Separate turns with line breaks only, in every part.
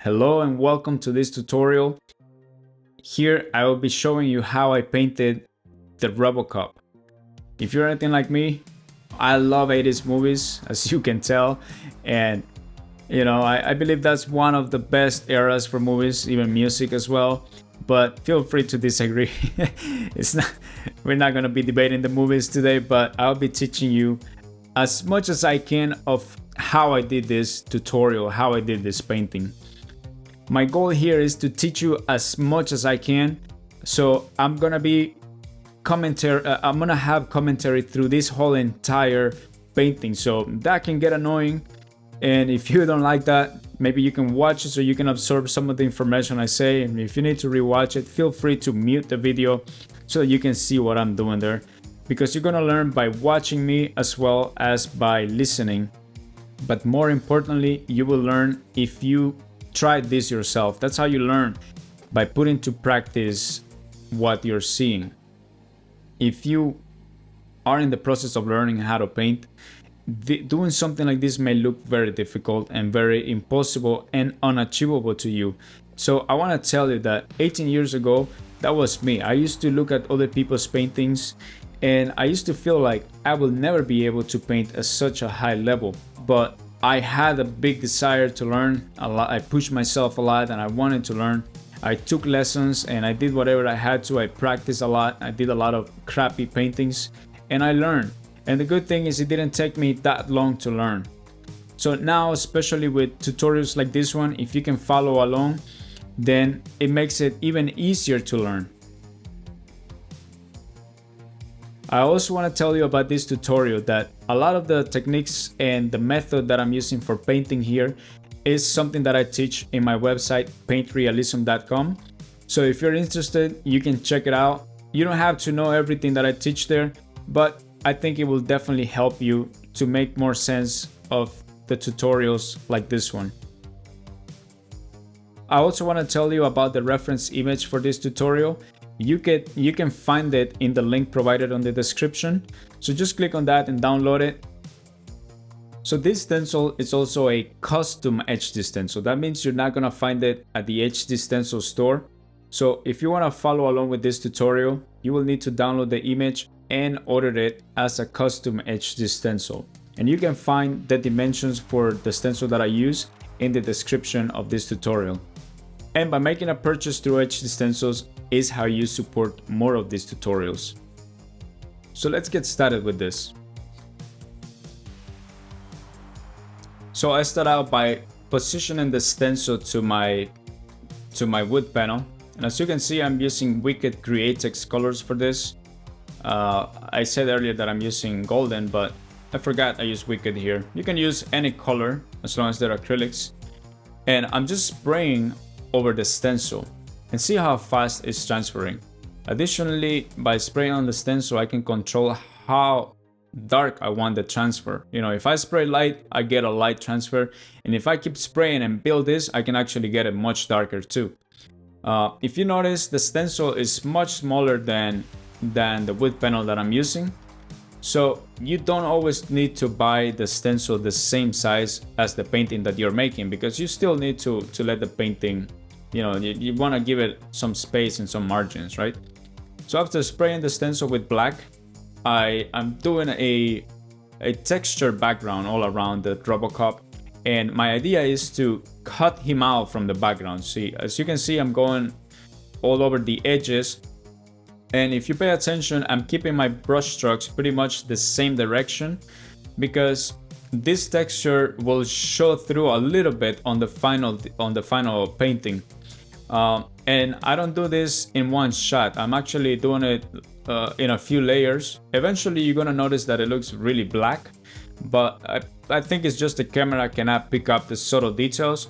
Hello and welcome to this tutorial. Here I will be showing you how I painted the Robocop. If you're anything like me, I love 80s movies, as you can tell, and I believe that's one of the best eras for movies, even music as well. But feel free to disagree. it's not We're not going to be debating the movies today, but I'll be teaching you as much as I can of how I did this tutorial, how I did this painting. My goal here is to teach you as much as I can. So I'm gonna have commentary through this whole entire painting. So that can get annoying. And if you don't like that, maybe you can watch it so you can absorb some of the information I say. And if you need to rewatch it, feel free to mute the video so you can see what I'm doing there. Because you're gonna learn by watching me as well as by listening. But more importantly, you will learn if you try this yourself. That's how you learn, by putting to practice what you're seeing. If you are in the process of learning how to paint, doing something like this may look very difficult and very impossible and unachievable to you. So I want to tell you that 18 years ago, that was me. I used to look at other people's paintings and I used to feel like I will never be able to paint at such a high level. But I had a big desire to learn a lot. I pushed myself a lot and I wanted to learn. I took lessons and I did whatever I had to. I practiced a lot. I did a lot of crappy paintings and I learned. And the good thing is it didn't take me that long to learn. So now, especially with tutorials like this one, if you can follow along, then it makes it even easier to learn. I also want to tell you about this tutorial that a lot of the techniques and the method that I'm using for painting here is something that I teach in my website, paintrealism.com. So if you're interested, you can check it out. You don't have to know everything that I teach there, but I think it will definitely help you to make more sense of the tutorials like this one. I also want to tell you about the reference image for this tutorial. You can find it in the link provided on the description. So just click on that and download it. So this stencil is also a custom HD stencil. That means you're not gonna find it at the HD stencil store. So if you wanna follow along with this tutorial, you will need to download the image and order it as a custom HD stencil. And you can find the dimensions for the stencil that I use in the description of this tutorial. And by making a purchase through HD Stencils is how you support more of these tutorials. So let's get started with this. So I start out by positioning the stencil to my wood panel. And as you can see, I'm using Wicked Createx colors for this. I said earlier that I'm using golden, but I forgot I use Wicked here. You can use any color as long as they're acrylics. And I'm just spraying over the stencil and see how fast it's transferring. Additionally, by spraying on the stencil, I can control how dark I want the transfer. If I spray light, I get a light transfer, and if I keep spraying and build this, I can actually get it much darker too. If you notice, the stencil is much smaller than the wood panel that I'm using. So you don't always need to buy the stencil the same size as the painting that you're making, because you still need to let the painting, you want to give it some space and some margins, right? So after spraying the stencil with black, I'm doing a texture background all around the Robocop, and my idea is to cut him out from the background. See, as you can see, I'm going all over the edges. And if you pay attention, I'm keeping my brush strokes pretty much the same direction, because this texture will show through a little bit on the final painting. And I don't do this in one shot. I'm actually doing it in a few layers. Eventually, you're gonna notice that it looks really black, but I think it's just the camera cannot pick up the subtle details.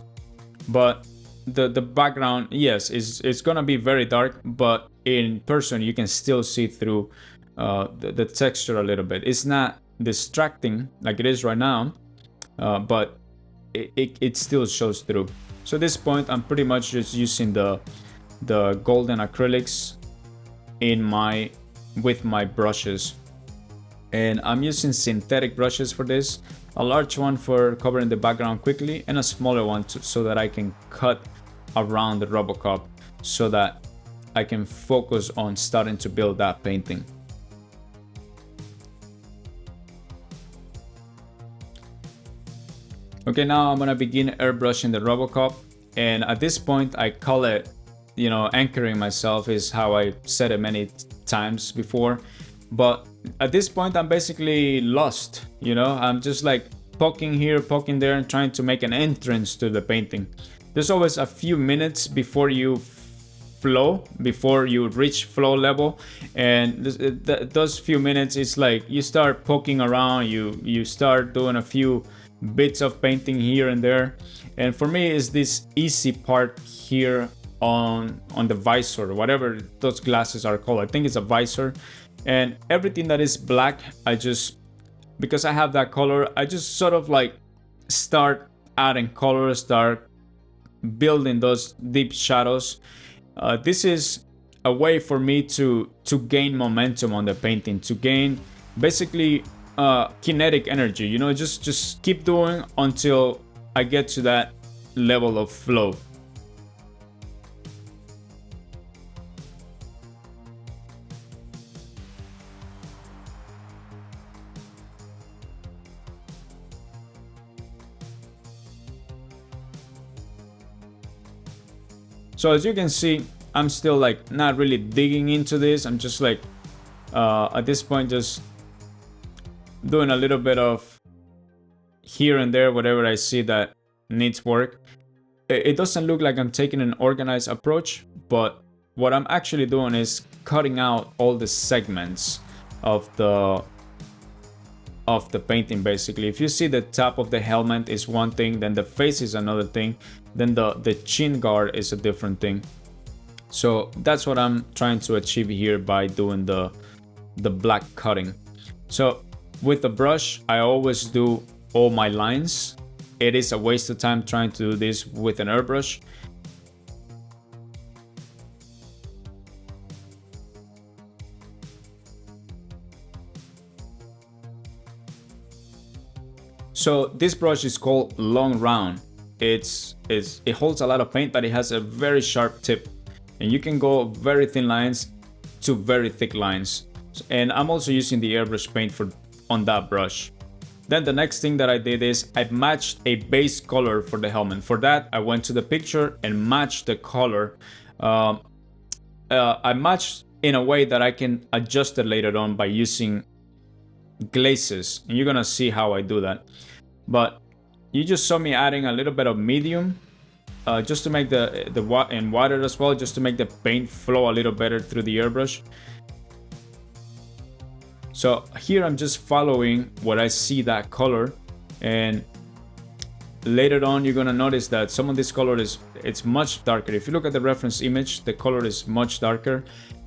But the background, yes, it's gonna be very dark, but in person you can still see through the texture a little bit. It's not distracting like it is right now, but it still shows through. So at this point, I'm pretty much just using the golden acrylics with my brushes. And I'm using synthetic brushes for this, a large one for covering the background quickly and a smaller one so that I can cut around the Robocop so that I can focus on starting to build that painting. Okay, now I'm gonna begin airbrushing the Robocop, and at this point I call it, you know, anchoring myself is how I said it many times before. But at this point I'm basically lost, you know, I'm just like poking here, poking there, and trying to make an entrance to the painting. There's always a few minutes before you flow, before you reach flow level, and those few minutes, it's like you start poking around, you start doing a few bits of painting here and there. And for me, is this easy part here on the visor, whatever those glasses are called. I think it's a visor. And everything that is black, I just, because I have that color, I just sort of like start adding color, start building those deep shadows. This is a way for me to gain momentum on the painting, to gain basically kinetic energy, you know, just keep doing until I get to that level of flow. So as you can see, I'm still like not really digging into this. I'm just like at this point just doing a little bit of here and there, whatever I see that needs work. It doesn't look like I'm taking an organized approach, but what I'm actually doing is cutting out all the segments of the painting. Basically, if you see the top of the helmet is one thing, then the face is another thing, then the chin guard is a different thing. So that's what I'm trying to achieve here by doing the black cutting. So with the brush, I always do all my lines. It is a waste of time trying to do this with an airbrush. So this brush is called long round. It holds a lot of paint, but it has a very sharp tip, and you can go very thin lines to very thick lines. And I'm also using the airbrush paint on that brush. Then the next thing that I did is I matched a base color for the helmet. For that, I went to the picture and matched the color. I matched in a way that I can adjust it later on by using glazes, and you're gonna see how I do that. But you just saw me adding a little bit of medium just to make and water as well, just to make the paint flow a little better through the airbrush. So here I'm just following what I see that color, and later on you're gonna notice that some of this color it's much darker. If you look at the reference image, the color is much darker,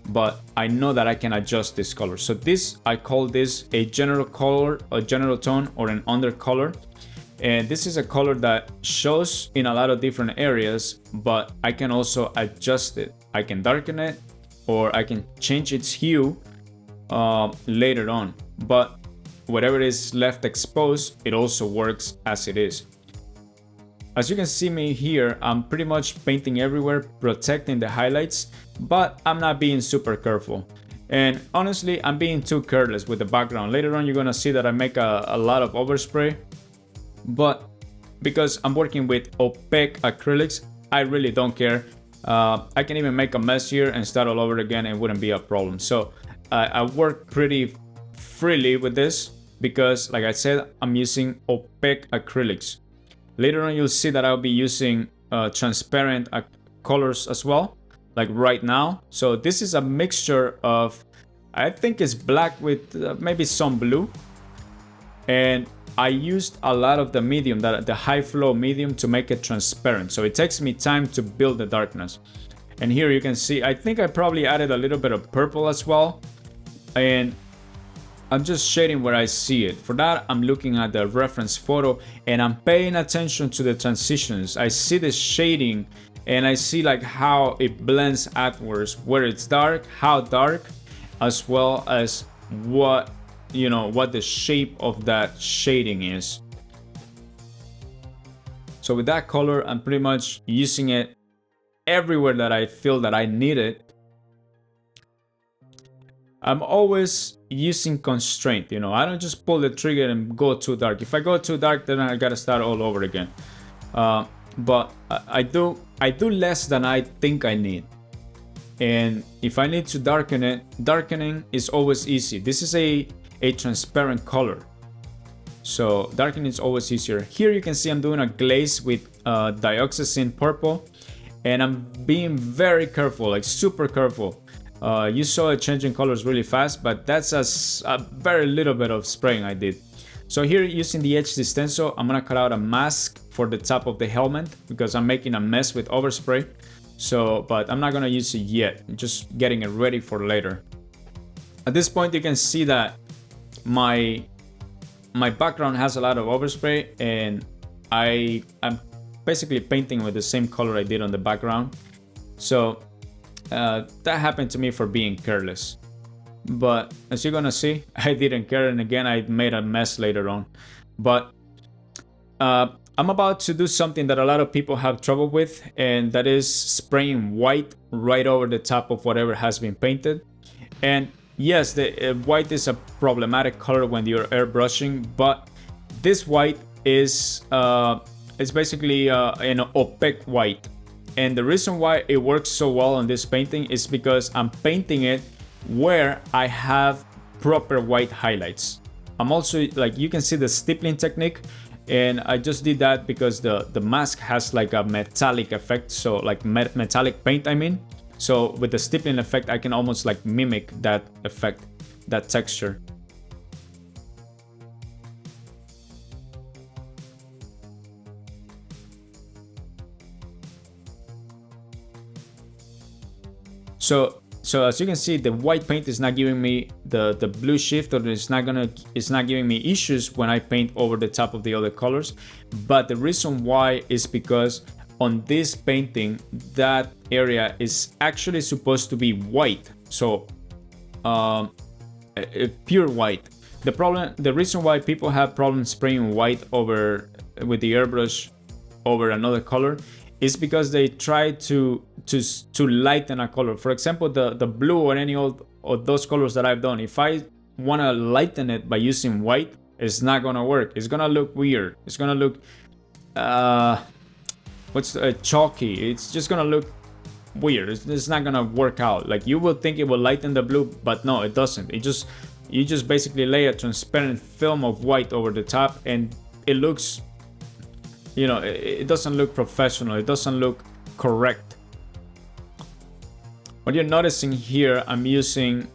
but I know that I can adjust this color. So this, I call this a general color, a general tone, or an undercolor. And this is a color that shows in a lot of different areas, but I can also adjust it. I can darken it, or I can change its hue later on. But whatever is left exposed, it also works as it is. As you can see me here, I'm pretty much painting everywhere, protecting the highlights, but I'm not being super careful. And honestly, I'm being too careless with the background. Later on, you're gonna see that I make a lot of overspray. But because I'm working with opaque acrylics, I really don't care. I can even make a mess here and start all over again, and it wouldn't be a problem. So I work pretty freely with this because, like I said, I'm using opaque acrylics. Later on, you'll see that I'll be using transparent colors as well, like right now. So this is a mixture of, I think it's black with maybe some blue. And I used a lot of the medium, the high flow medium, to make it transparent. So it takes me time to build the darkness. And here you can see, I think I probably added a little bit of purple as well. And I'm just shading where I see it. For that, I'm looking at the reference photo and I'm paying attention to the transitions. I see the shading and I see like how it blends outwards, where it's dark, how dark, as well as what you know, what the shape of that shading is. So with that color, I'm pretty much using it everywhere that I feel that I need it. I'm always using constraint, you know, I don't just pull the trigger and go too dark. If I go too dark, then I gotta start all over again. But I do less than I think I need. And if I need to darken it, darkening is always easy. This is a transparent color, so darkening is always easier. Here you can see I'm doing a glaze with dioxazine purple, and I'm being very careful, like super careful. You saw it changing colors really fast, but that's a very little bit of spraying I did. So here, using the HD stencil, I'm gonna cut out a mask for the top of the helmet because I'm making a mess with overspray. So, but I'm not gonna use it yet, I'm just getting it ready for later. At this point, you can see that my background has a lot of overspray, and I'm basically painting with the same color I did on the background. So that happened to me for being careless. But as you're gonna see, I didn't care, and again I made a mess later on. But I'm about to do something that a lot of people have trouble with, and that is spraying white right over the top of whatever has been painted. And yes, the white is a problematic color when you're airbrushing, but this white is basically an opaque white. And the reason why it works so well on this painting is because I'm painting it where I have proper white highlights. I'm also, like, you can see the stippling technique, and I just did that because the mask has like a metallic effect, so like metallic paint I mean. So with the stippling effect I can almost like mimic that effect, that texture. So as you can see, the white paint is not giving me the blue shift, or it's not giving me issues when I paint over the top of the other colors. But the reason why is because on this painting, that area is actually supposed to be white, so pure white. The reason why people have problems spraying white over with the airbrush over another color is because they try to lighten a color. For example, the blue or any of those colors that I've done, if I want to lighten it by using white, it's not gonna work. It's gonna look weird. It's gonna look chalky. It's just gonna look weird. It's not gonna work out. Like, you will think it will lighten the blue, but no, it doesn't. You just basically lay a transparent film of white over the top, and it looks, you know, it doesn't look professional. It doesn't look correct. What you're noticing here, I'm using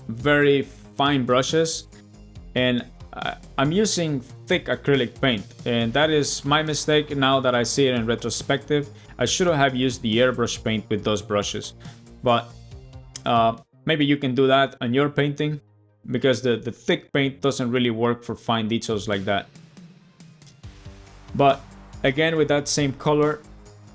very fine brushes, and I'm using thick acrylic paint, and that is my mistake now that I see it in retrospective. I should have used the airbrush paint with those brushes, but maybe you can do that on your painting, because the thick paint doesn't really work for fine details like that. But again, with that same color,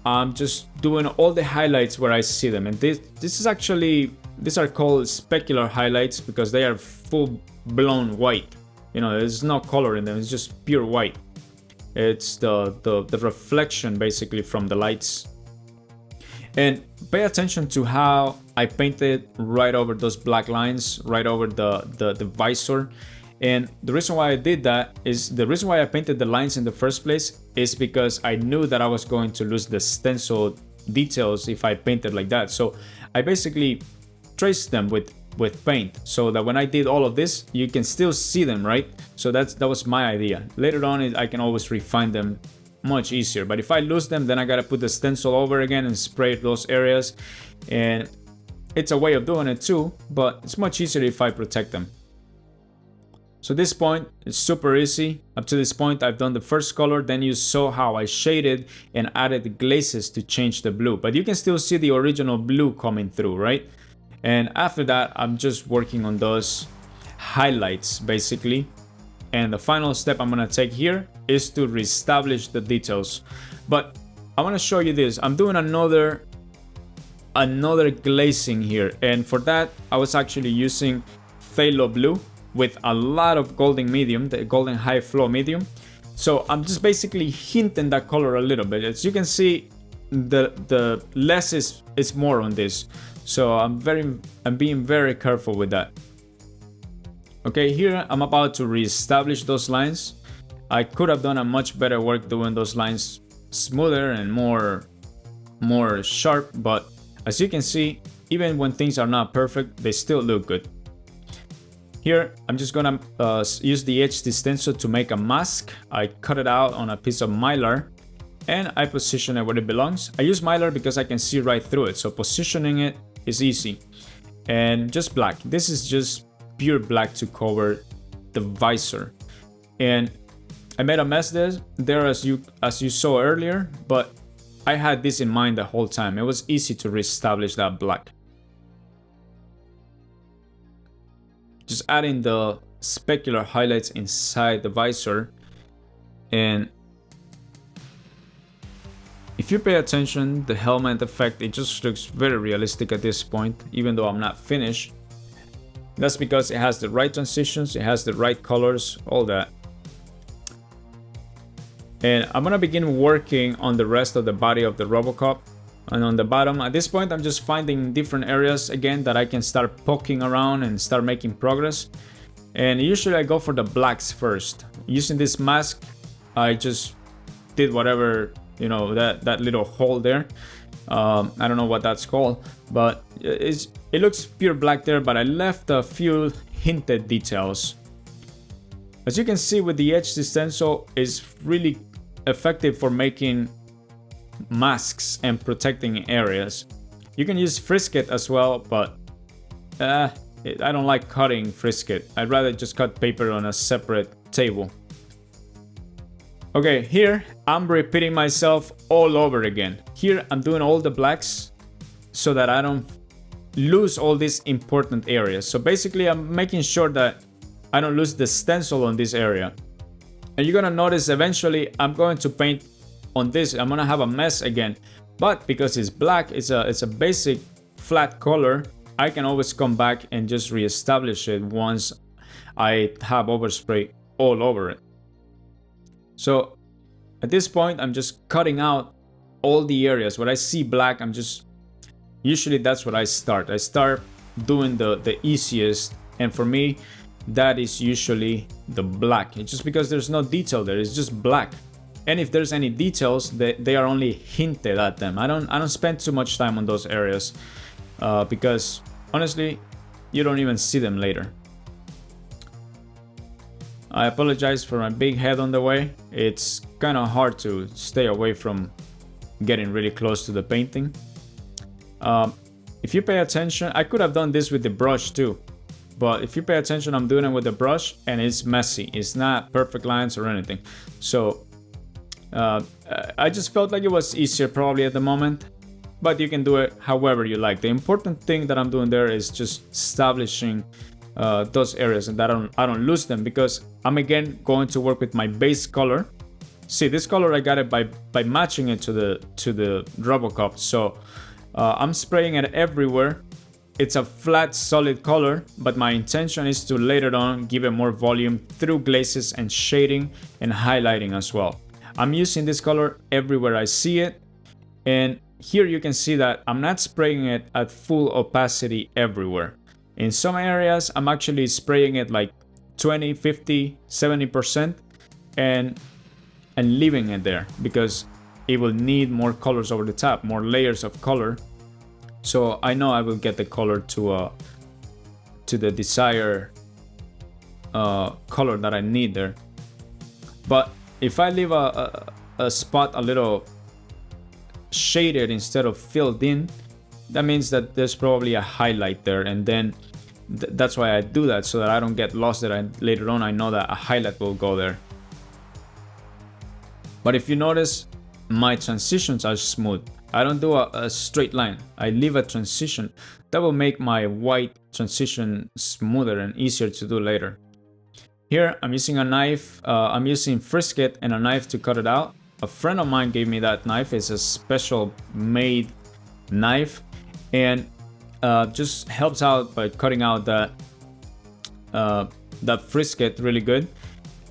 I'm just doing all the highlights where I see them. And this is actually, these are called specular highlights because they are full blown white. You know, there's no color in them, it's just pure white. It's the reflection basically from the lights. And pay attention to how I painted right over those black lines, right over the visor. And the reason why I did that is, the reason why I painted the lines in the first place is because I knew that I was going to lose the stencil details if I painted like that. So I basically traced them with paint, so that when I did all of this, you can still see them, right? So that was my idea. Later on, I can always refine them much easier. But if I lose them, then I gotta put the stencil over again and spray those areas. And it's a way of doing it too, but it's much easier if I protect them. So this point is super easy. Up to this point, I've done the first color. Then you saw how I shaded and added glazes to change the blue. But you can still see the original blue coming through, right? And after that, I'm just working on those highlights, basically. And the final step I'm gonna take here is to reestablish the details. But I wanna show you this. I'm doing another glazing here. And for that, I was actually using phthalo blue, with a lot of golden medium, the golden high flow medium. So I'm just basically hinting that color a little bit. As you can see, the less is more on this. So I'm being very careful with that. Okay, here I'm about to reestablish those lines. I could have done a much better work doing those lines smoother and more sharp, but as you can see, even when things are not perfect, they still look good. Here, I'm just gonna use the HD stencil to make a mask. I cut it out on a piece of mylar and I position it where it belongs. I use mylar because I can see right through it, so positioning it is easy. And just black. This is just pure black to cover the visor. And I made a mess there as you saw earlier, but I had this in mind the whole time. It was easy to reestablish that black. Just adding the specular highlights inside the visor. And if you pay attention, the helmet effect, it just looks very realistic at this point, even though I'm not finished. That's because it has the right transitions, it has the right colors, all that. And I'm gonna begin working on the rest of the body of the Robocop. And on the bottom, at this point, I'm just finding different areas again that I can start poking around and start making progress. And usually I go for the blacks first. Using this mask, I just did whatever, you know, that little hole there. I don't know what that's called, but it looks pure black there, but I left a few hinted details. As you can see with the HD stencil, is really effective for making masks and protecting areas. You can use Frisket as well, but I don't like cutting Frisket. I'd rather just cut paper on a separate table. Okay, here I'm repeating myself all over again. Here I'm doing all the blacks so that I don't lose all these important areas. So basically I'm making sure that I don't lose the stencil on this area. And you're gonna notice eventually I'm going to paint on this. I'm gonna have a mess again, but because it's black, it's a basic flat color, I can always come back and just reestablish it once I have overspray all over it. So at this point, I'm just cutting out all the areas where I see black. Usually that's what I start. I start doing the easiest, and for me, that is usually the black. It's just because there's no detail there, it's just black. And if there's any details, they are only hinted at them. I don't spend too much time on those areas because honestly, you don't even see them later. I apologize for my big head on the way. It's kind of hard to stay away from getting really close to the painting. If you pay attention, I could have done this with the brush too. But if you pay attention, I'm doing it with the brush and it's messy. It's not perfect lines or anything. So I just felt like it was easier probably at the moment, but you can do it however you like. The important thing that I'm doing there is just establishing those areas and that I don't lose them, because I'm again going to work with my base color. See, this color I got it by matching it to the Robocop. So I'm spraying it everywhere. It's a flat, solid color, but my intention is to later on give it more volume through glazes and shading and highlighting as well. I'm using this color everywhere I see it, and here you can see that I'm not spraying it at full opacity everywhere. In some areas, I'm actually spraying it like 20, 50, 70% and leaving it there because it will need more colors over the top, more layers of color. So I know I will get the color to the desired color that I need there. But if I leave a spot a little shaded instead of filled in, that means that there's probably a highlight there, and then that's why I do that, so that I don't get lost that later on I know that a highlight will go there. But if you notice, my transitions are smooth. I don't do a straight line. I leave a transition. That will make my white transition smoother and easier to do later. Here I'm using a knife. I'm using Frisket and a knife to cut it out. A friend of mine gave me that knife. It's a special made knife, and just helps out by cutting out that that frisket really good.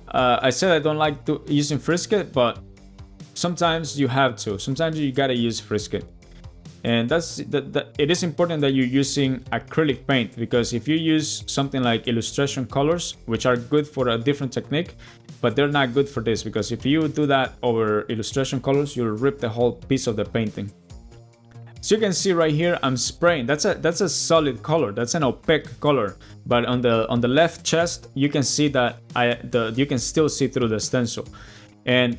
I said I don't like using frisket, but sometimes you have to. Sometimes you gotta use frisket. And it is important that you're using acrylic paint, because if you use something like illustration colors, which are good for a different technique, but they're not good for this, because if you do that over illustration colors, you'll rip the whole piece of the painting. So you can see right here, I'm spraying. That's a solid color. That's an opaque color. But on the left chest, you can see that you can still see through the stencil. And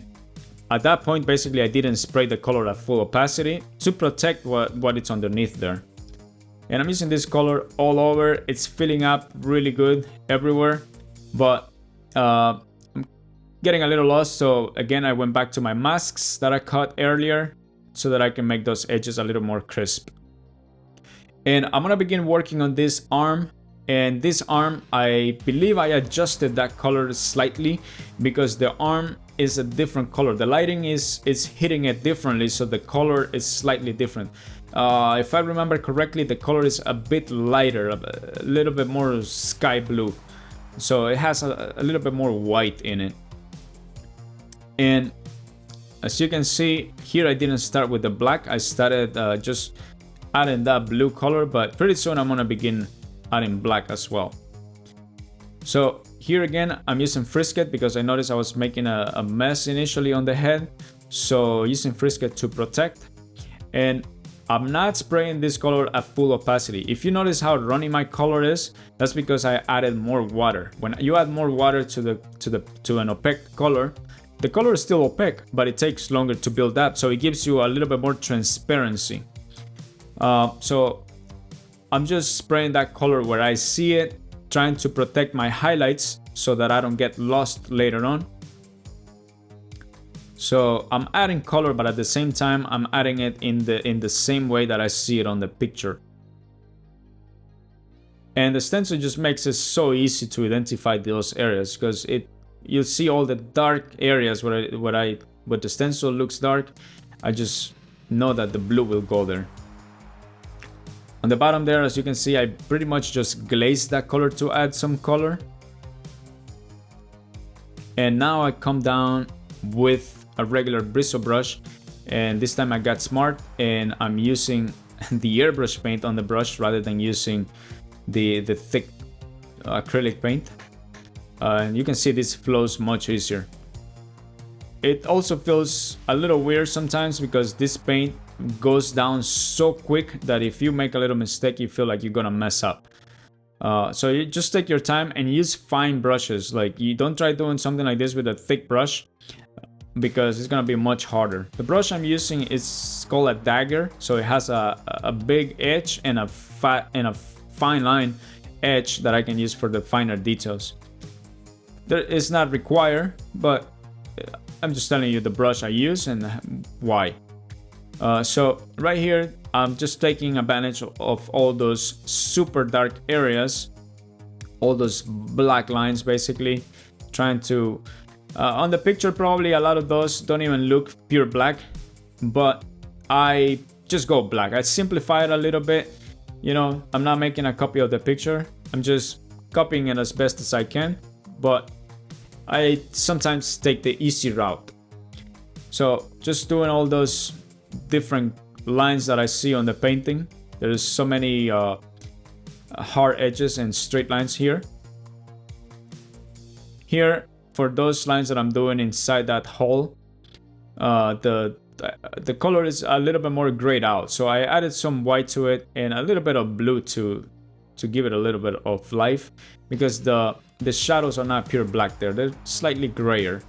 at that point, basically, I didn't spray the color at full opacity to protect what it's underneath there. And I'm using this color all over. It's filling up really good everywhere. But I'm getting a little lost. So again, I went back to my masks that I cut earlier so that I can make those edges a little more crisp. And I'm gonna begin working on this arm. And this arm, I believe I adjusted that color slightly because the arm is a different color. The lighting is hitting it differently, so the color is slightly different. If I remember correctly, the color is a bit lighter, a little bit more sky blue. So it has a little bit more white in it. And as you can see here, I didn't start with the black. I started just adding that blue color, but pretty soon I'm gonna begin adding black as well. So here again, I'm using frisket because I noticed I was making a mess initially on the head. So using frisket to protect. And I'm not spraying this color at full opacity. If you notice how runny my color is, that's because I added more water. When you add more water to an opaque color, the color is still opaque, but it takes longer to build up. So it gives you a little bit more transparency. So I'm just spraying that color where I see it, trying to protect my highlights so that I don't get lost later on. So I'm adding color, but at the same time, I'm adding it in the same way that I see it on the picture. And the stencil just makes it so easy to identify those areas, because you'll see all the dark areas where the stencil looks dark. I just know that the blue will go there. On the bottom there, as you can see, I pretty much just glazed that color to add some color. And now I come down with a regular bristle brush, and this time I got smart and I'm using the airbrush paint on the brush rather than using the thick acrylic paint. And you can see this flows much easier. It also feels a little weird sometimes because this paint goes down so quick that if you make a little mistake, you feel like you're gonna mess up. So you just take your time and use fine brushes. Like, you don't try doing something like this with a thick brush because it's gonna be much harder. The brush I'm using is called a dagger, so it has a big edge and a fine line edge that I can use for the finer details. There is not required, but I'm just telling you the brush I use and why. So right here, I'm just taking advantage of all those super dark areas, all those black lines basically, trying to, on the picture probably a lot of those don't even look pure black, but I just go black. I simplify it a little bit, you know, I'm not making a copy of the picture, I'm just copying it as best as I can, but I sometimes take the easy route. So just doing all those different lines that I see on the painting. There's so many hard edges and straight lines here. Here, for those lines that I'm doing inside that hole, the color is a little bit more grayed out. So I added some white to it and a little bit of blue to give it a little bit of life, because the shadows are not pure black there. They're slightly grayer.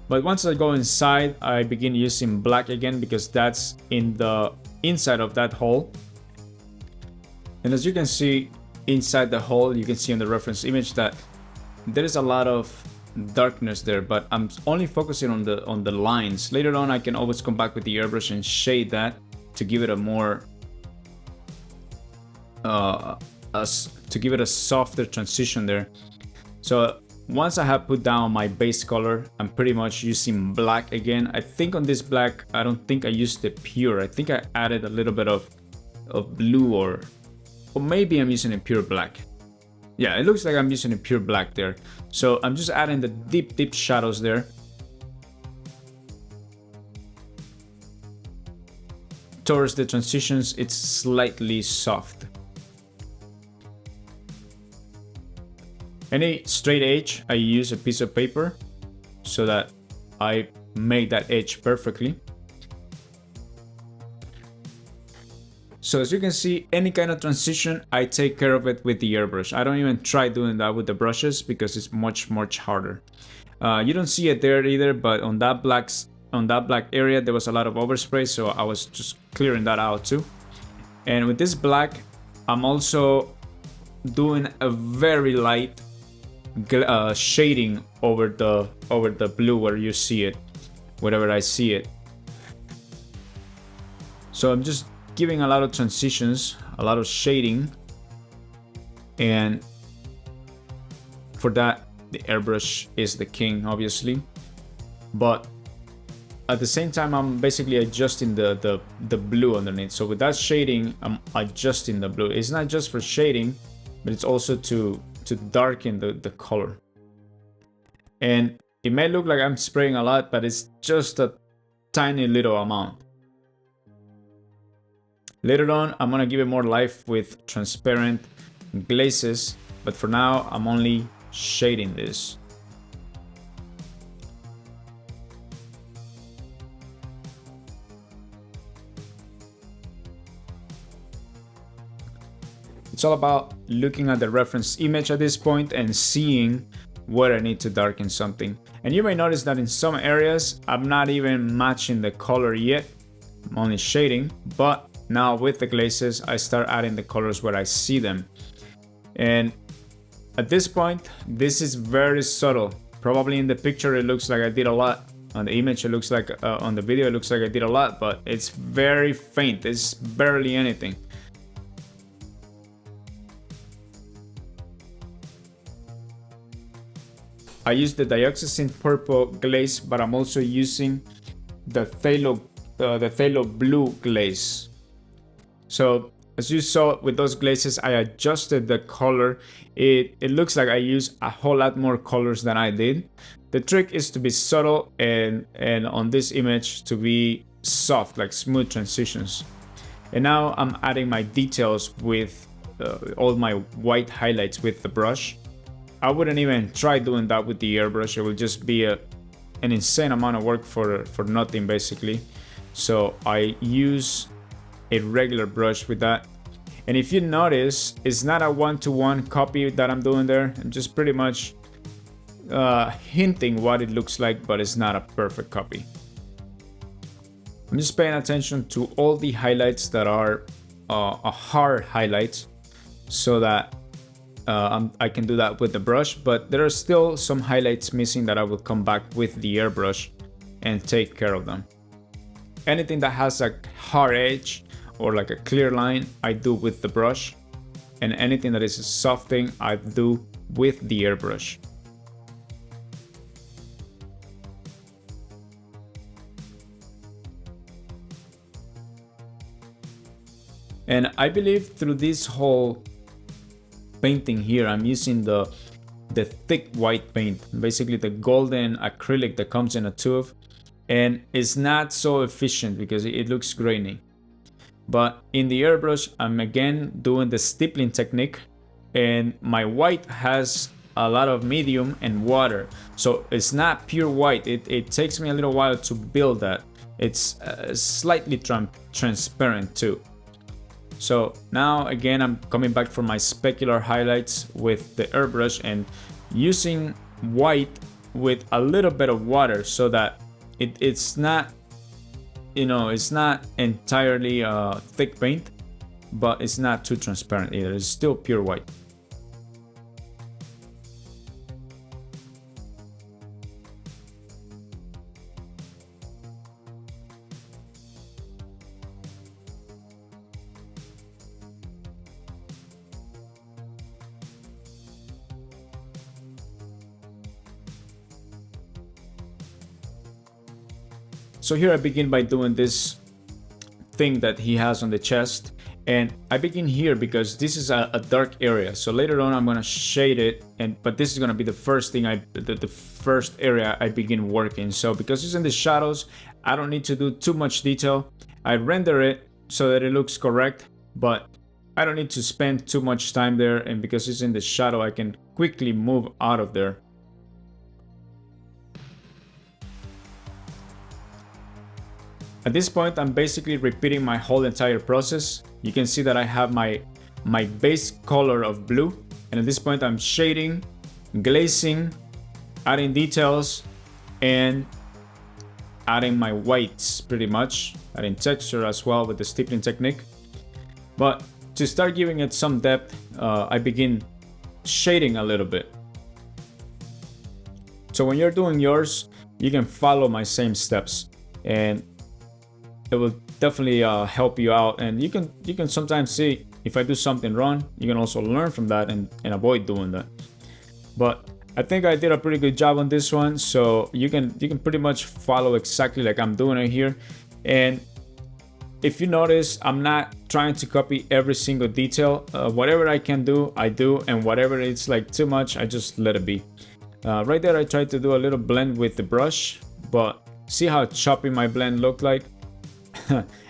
But once I go inside, I begin using black again because that's in the inside of that hole. And as you can see inside the hole, you can see in the reference image that there is a lot of darkness there, but I'm only focusing on the lines. Later on, I can always come back with the airbrush and shade that to give it a more to give it a softer transition there. So once I have put down my base color, I'm pretty much using black again. I think on this black, I don't think I used the pure. I think I added a little bit of blue, or maybe I'm using a pure black. Yeah, it looks like I'm using a pure black there. So I'm just adding the deep shadows there. Towards the transitions, it's slightly soft. Any straight edge, I use a piece of paper so that I make that edge perfectly. So as you can see, any kind of transition, I take care of it with the airbrush. I don't even try doing that with the brushes because it's much harder. You don't see it there either, but on that black area there was a lot of overspray, so I was just clearing that out too. And with this black, I'm also doing a very light shading over the blue where you see it, wherever I see it. So I'm just giving a lot of transitions, a lot of shading, and for that the airbrush is the king, obviously. But at the same time, I'm basically adjusting the blue underneath. So with that shading, I'm adjusting the blue. It's not just for shading, but it's also to darken the color. And it may look like I'm spraying a lot, but it's just a tiny little amount. Later on, I'm gonna give it more life with transparent glazes, but for now, I'm only shading this. It's all about looking at the reference image at this point and seeing where I need to darken something. And you may notice that in some areas, I'm not even matching the color yet. I'm only shading, but now with the glazes, I start adding the colors where I see them. And at this point, this is very subtle. Probably in the picture, it looks like I did a lot. On the image, it looks like, on the video, it looks like I did a lot, but it's very faint. It's barely anything. I use the dioxazine purple glaze, but I'm also using the phthalo blue glaze. So as you saw with those glazes, I adjusted the color. It looks like I use a whole lot more colors than I did. The trick is to be subtle and on this image to be soft, like smooth transitions. And now I'm adding my details with all my white highlights with the brush. I wouldn't even try doing that with the airbrush. It will just be an insane amount of work for nothing, basically. So I use a regular brush with that. And if you notice, it's not a one-to-one copy that I'm doing there. I'm just pretty much hinting what it looks like, but it's not a perfect copy. I'm just paying attention to all the highlights that are hard highlights, so that I can do that with the brush, but there are still some highlights missing that I will come back with the airbrush and take care of them. Anything that has a hard edge or like a clear line, I do with the brush, and anything that is a soft thing, I do with the airbrush. And I believe through this whole painting here, I'm using the thick white paint, basically the golden acrylic that comes in a tube, and it's not so efficient because it looks grainy. But in the airbrush, I'm again doing the stippling technique, and my white has a lot of medium and water, so it's not pure white. It takes me a little while to build that. It's slightly transparent too. So now again, I'm coming back for my specular highlights with the airbrush and using white with a little bit of water, so that it's not, you know, it's not entirely thick paint, but it's not too transparent either. It's still pure white. So here I begin by doing this thing that he has on the chest, And I begin here because this is a dark area. So later on I'm gonna shade it, but this is gonna be the first thing the first area I begin working. So because it's in the shadows, I don't need to do too much detail. I render it so that it looks correct, but I don't need to spend too much time there, and because it's in the shadow, I can quickly move out of there. At this point, I'm basically repeating my whole entire process. You can see that I have my base color of blue, and at this point I'm shading, glazing, adding details, and adding my whites pretty much, adding texture as well with the stippling technique. But to start giving it some depth, I begin shading a little bit. So when you're doing yours, you can follow my same steps, and it will definitely help you out. And you can sometimes see if I do something wrong. You can also learn from that and avoid doing that. But I think I did a pretty good job on this one, so you can pretty much follow exactly like I'm doing it here. And if you notice, I'm not trying to copy every single detail. Whatever I can do, I do, and whatever it's like too much, I just let it be. Right there, I tried to do a little blend with the brush, but see how choppy my blend looked like?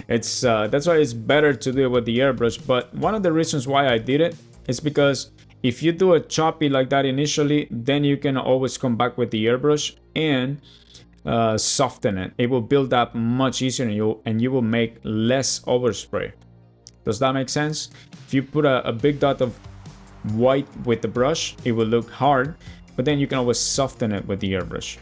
It's that's why it's better to do it with the airbrush. But one of the reasons why I did it is because if you do it choppy like that initially, then you can always come back with the airbrush and soften it. It will build up much easier, and you will make less overspray. Does that make sense? If you put a big dot of white with the brush, it will look hard, but then you can always soften it with the airbrush.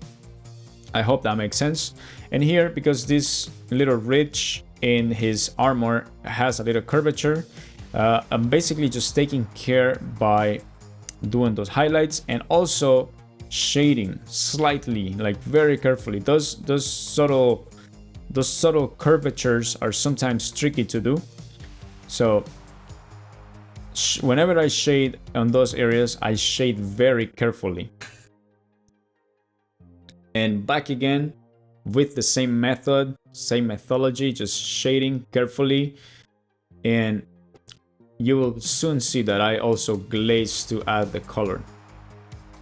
I hope that makes sense. And here, because this little ridge in his armor has a little curvature, I'm basically just taking care by doing those highlights and also shading slightly, like very carefully. Those subtle curvatures are sometimes tricky to do. So whenever I shade on those areas, I shade very carefully. And back again with the same method, same methodology, just shading carefully. And you will soon see that I also glaze to add the color.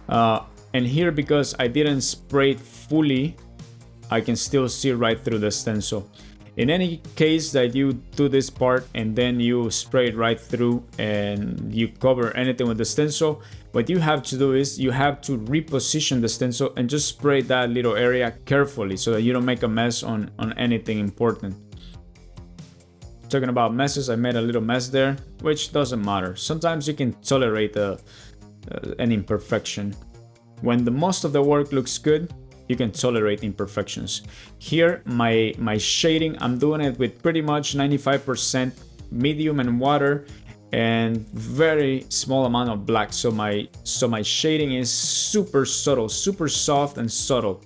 And here, because I didn't spray it fully, I can still see right through the stencil. In any case that you do this part and then you spray it right through and you cover anything with the stencil, what you have to do is you have to reposition the stencil and just spray that little area carefully so that you don't make a mess on anything important. Talking about messes, I made a little mess there, which doesn't matter. Sometimes you can tolerate an imperfection. When the most of the work looks good, you can tolerate imperfections. Here, my shading, I'm doing it with pretty much 95% medium and water and very small amount of black. So my shading is super subtle, super soft and subtle.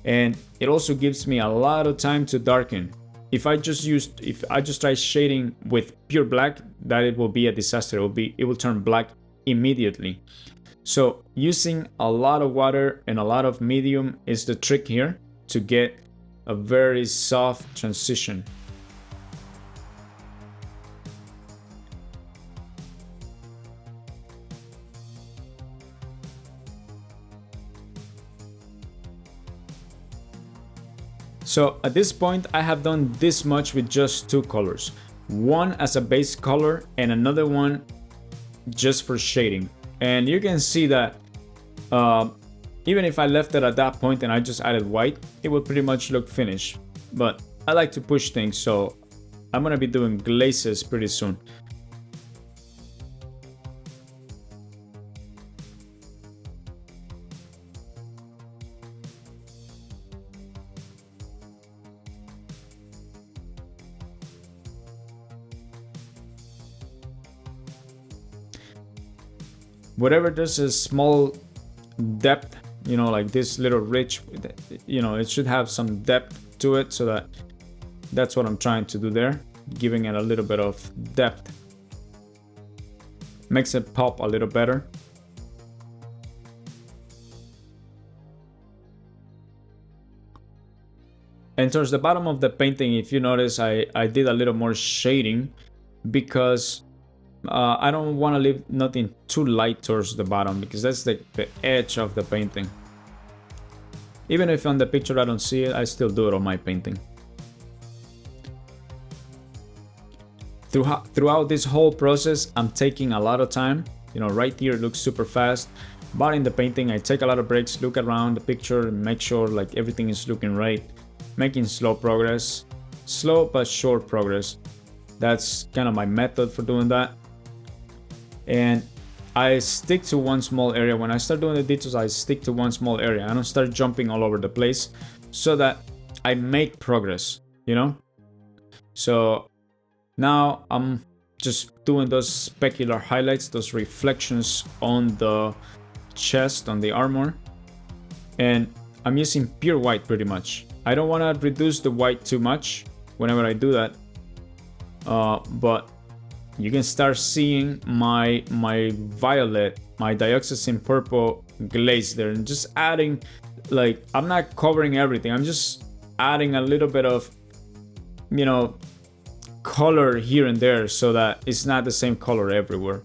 And it also gives me a lot of time to darken. If I just try shading with pure black, that it will be a disaster. It will turn black immediately. So using a lot of water and a lot of medium is the trick here to get a very soft transition. So at this point, I have done this much with just two colors. One as a base color and another one just for shading. And you can see that even if I left it at that point and I just added white, it will pretty much look finished. But I like to push things, so I'm gonna be doing glazes pretty soon. Whatever there's a small depth, you know, like this little ridge, you know, it should have some depth to it, so that's what I'm trying to do there, giving it a little bit of depth. Makes it pop a little better. And towards the bottom of the painting, if you notice, I did a little more shading because I don't want to leave nothing too light towards the bottom, because that's the edge of the painting. Even if on the picture I don't see it, I still do it on my painting. Throughout this whole process, I'm taking a lot of time. You know, right here it looks super fast, but in the painting I take a lot of breaks, look around the picture and make sure like everything is looking right, making slow progress, slow but short progress. That's kind of my method for doing that. And I stick to one small area. When I start doing the details, I stick to one small area. I don't start jumping all over the place, so that I make progress, you know? So now I'm just doing those specular highlights, those reflections on the chest, on the armor. And I'm using pure white pretty much. I don't want to reduce the white too much whenever I do that. But you can start seeing my violet, my dioxazine purple glaze there, and just adding, like, I'm not covering everything, I'm just adding a little bit of, you know, color here and there, so that it's not the same color everywhere.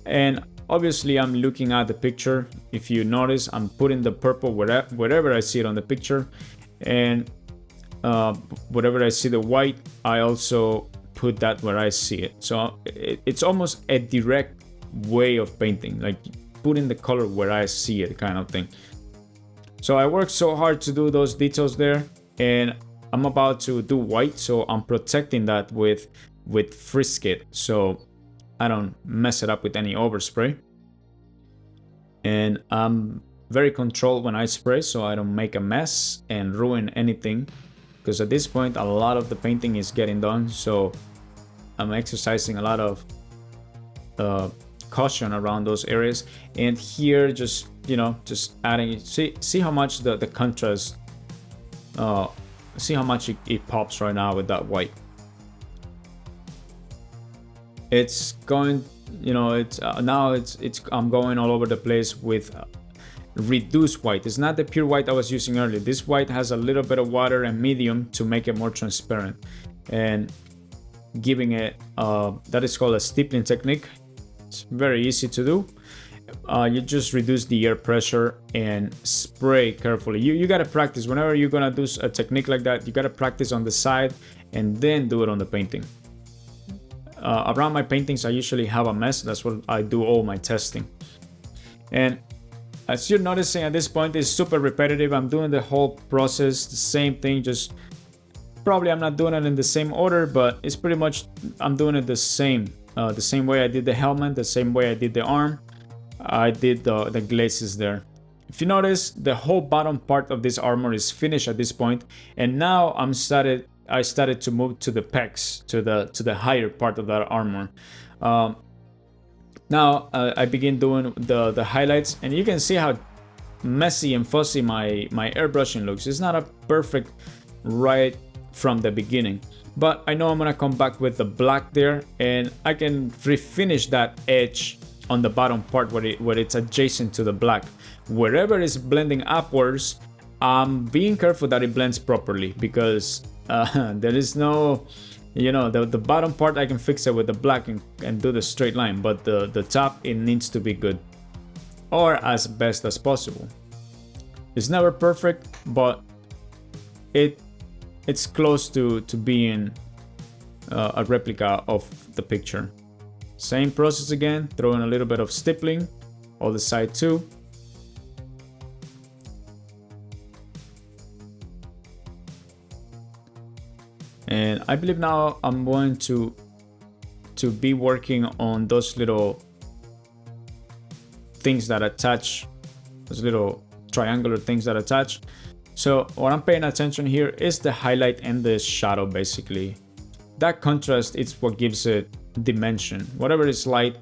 And obviously I'm looking at the picture. If you notice, I'm putting the purple wherever I see it on the picture, and wherever I see the white, I also put that where I see it. So it's almost a direct way of painting, like putting the color where I see it kind of thing. So I worked so hard to do those details there, and I'm about to do white, so I'm protecting that with Frisket, so I don't mess it up with any overspray. And I'm very controlled when I spray, so I don't make a mess and ruin anything, because at this point a lot of the painting is getting done, so I'm exercising a lot of caution around those areas. And here, just, you know, just adding, see how much the contrast, see how much it pops right now with that white. It's going, you know, it's now it's I'm going all over the place with reduced white. It's not the pure white I was using earlier. This white has a little bit of water and medium to make it more transparent, and giving it that is called a stippling technique. It's very easy to do. You just reduce the air pressure and spray carefully. You gotta practice whenever you're gonna do a technique like that. You gotta practice on the side and then do it on the painting. Around my paintings I usually have a mess. That's what I do all my testing. And as you're noticing at this point, it's super repetitive. I'm doing the whole process, the same thing, just probably I'm not doing it in the same order, but it's pretty much I'm doing it the same way I did the helmet, the same way I did the arm. I did the glazes there. If you notice, the whole bottom part of this armor is finished at this point, and now I started to move to the pecs, to the higher part of that armor. Now I begin doing the highlights, and you can see how messy and fuzzy my airbrushing looks. It's not a perfect right from the beginning, but I know I'm gonna come back with the black there, and I can refinish that edge on the bottom part where it's adjacent to the black. Wherever it's blending upwards, I'm being careful that it blends properly, because there is no, you know, the bottom part I can fix it with the black and do the straight line, but the top, it needs to be good, or as best as possible. It's never perfect, but it's close to being a replica of the picture. Same process again, throwing a little bit of stippling on the side too. And I believe now I'm going to be working on those little things that attach, those little triangular things that attach. So what I'm paying attention here is the highlight and the shadow, basically. That contrast is what gives it dimension. Whatever is light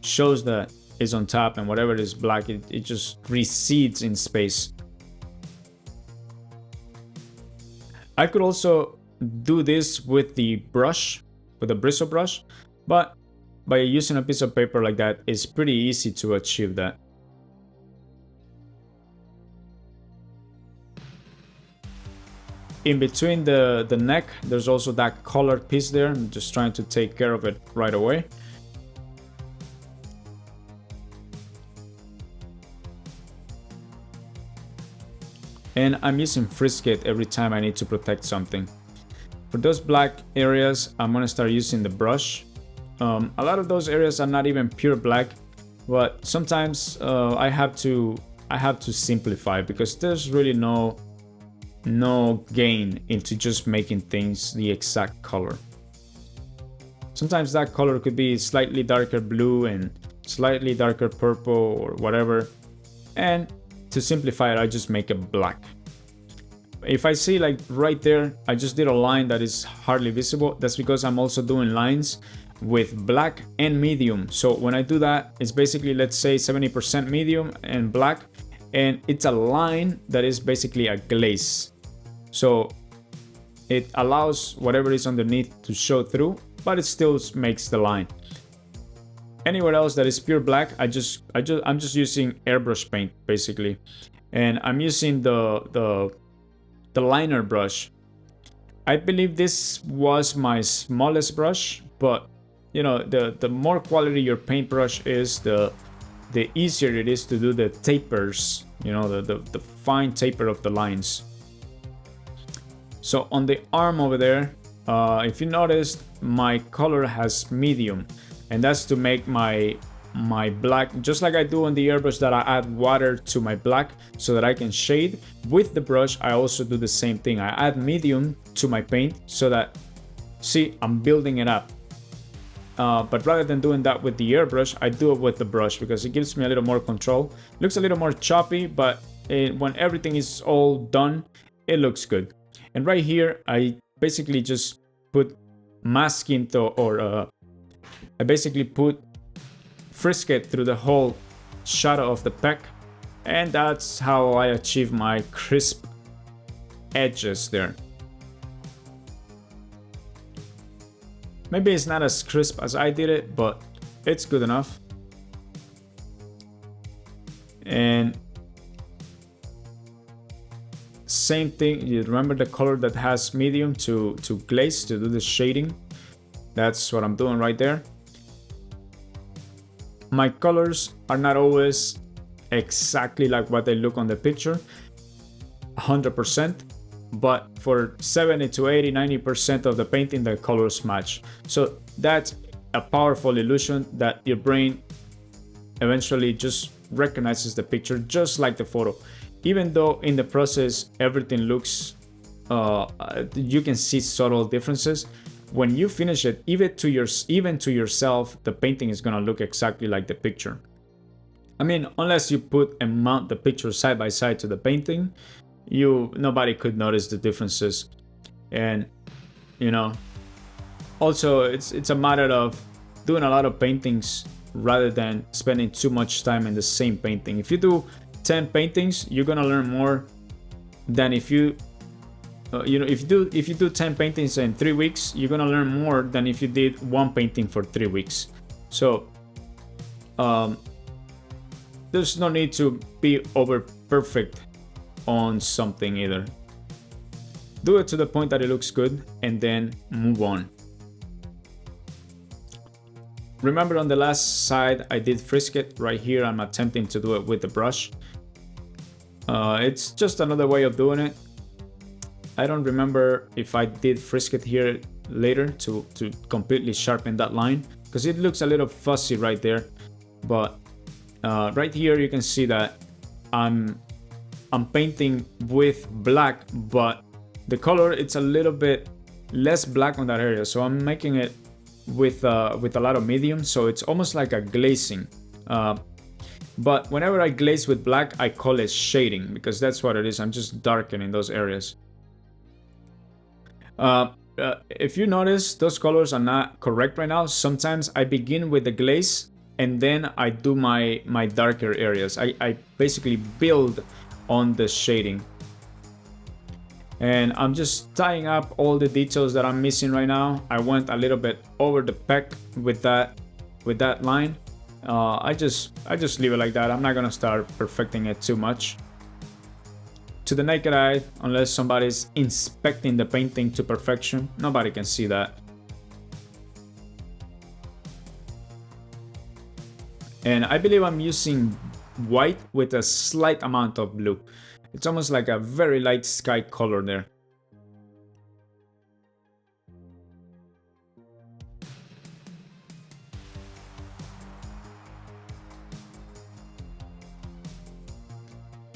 shows that it's on top, and whatever is black, it just recedes in space. I could also do this with the brush, with a bristle brush, but by using a piece of paper like that, it's pretty easy to achieve that. in between the neck, there's also that colored piece there. I'm just trying to take care of it right away. And I'm using Frisket every time I need to protect something. For those black areas, I'm gonna start using the brush. A lot of those areas are not even pure black, but sometimes I have to simplify, because there's really no gain into just making things the exact color. Sometimes that color could be slightly darker blue and slightly darker purple or whatever, and to simplify it, I just make it black. If I see, like right there, I just did a line that is hardly visible. That's because I'm also doing lines with black and medium. So when I do that, it's basically, let's say 70% medium and black, and it's a line that is basically a glaze. So it allows whatever is underneath to show through, but it still makes the line. Anywhere else that is pure black, I'm just using airbrush paint basically, and I'm using the liner brush. I believe this was my smallest brush, but you know, the more quality your paintbrush is, the easier it is to do the tapers, you know, the fine taper of the lines. So on the arm over there, if you noticed, my color has medium, and that's to make my black, just like I do on the airbrush, that I add water to my black so that I can shade. With the brush, I also do the same thing. I add medium to my paint so that, see, I'm building it up. But rather than doing that with the airbrush, I do it with the brush because it gives me a little more control. It looks a little more choppy, but when everything is all done, it looks good. And right here, I basically just put masking I basically put Frisket through the whole shadow of the peck, and that's how I achieve my crisp edges there. Maybe it's not as crisp as I did it, but it's good enough. And same thing, you remember the color that has medium to glaze, to do the shading. That's what I'm doing right there. My colors are not always exactly like what they look on the picture, 100%, but for 70 to 80, 90% of the painting, the colors match. So that's a powerful illusion that your brain eventually just recognizes the picture just like the photo. Even though in the process everything looks, you can see subtle differences, when you finish it, even to yourself, the painting is gonna look exactly like the picture. I mean, unless you put and mount the picture side by side to the painting, nobody could notice the differences. And you know, also it's a matter of doing a lot of paintings rather than spending too much time in the same painting. If you do 10 paintings, you're gonna learn more than if you if you do 10 paintings in 3 weeks, you're gonna learn more than if you did one painting for 3 weeks. So there's no need to be over perfect on something either. Do it to the point that it looks good and then move on. Remember on the last side I did Frisket. Right here I'm attempting to do it with the brush. It's just another way of doing it. I don't remember if I did Frisket here later to completely sharpen that line, because it looks a little fuzzy right there. But right here you can see that I'm painting with black, but the color, it's a little bit less black on that area, so I'm making it with a lot of medium, so it's almost like a glazing. But whenever I glaze with black, I call it shading, because that's what it is. I'm just darkening those areas. If you notice, those colors are not correct right now. Sometimes I begin with the glaze and then I do my darker areas. I basically build on the shading. And I'm just tying up all the details that I'm missing right now. I went a little bit over the peck with that line. I just leave it like that. I'm not gonna start perfecting it too much. to the naked eye, unless somebody's inspecting the painting to perfection, nobody can see that. And I believe I'm using white with a slight amount of blue. It's almost like a very light sky color there.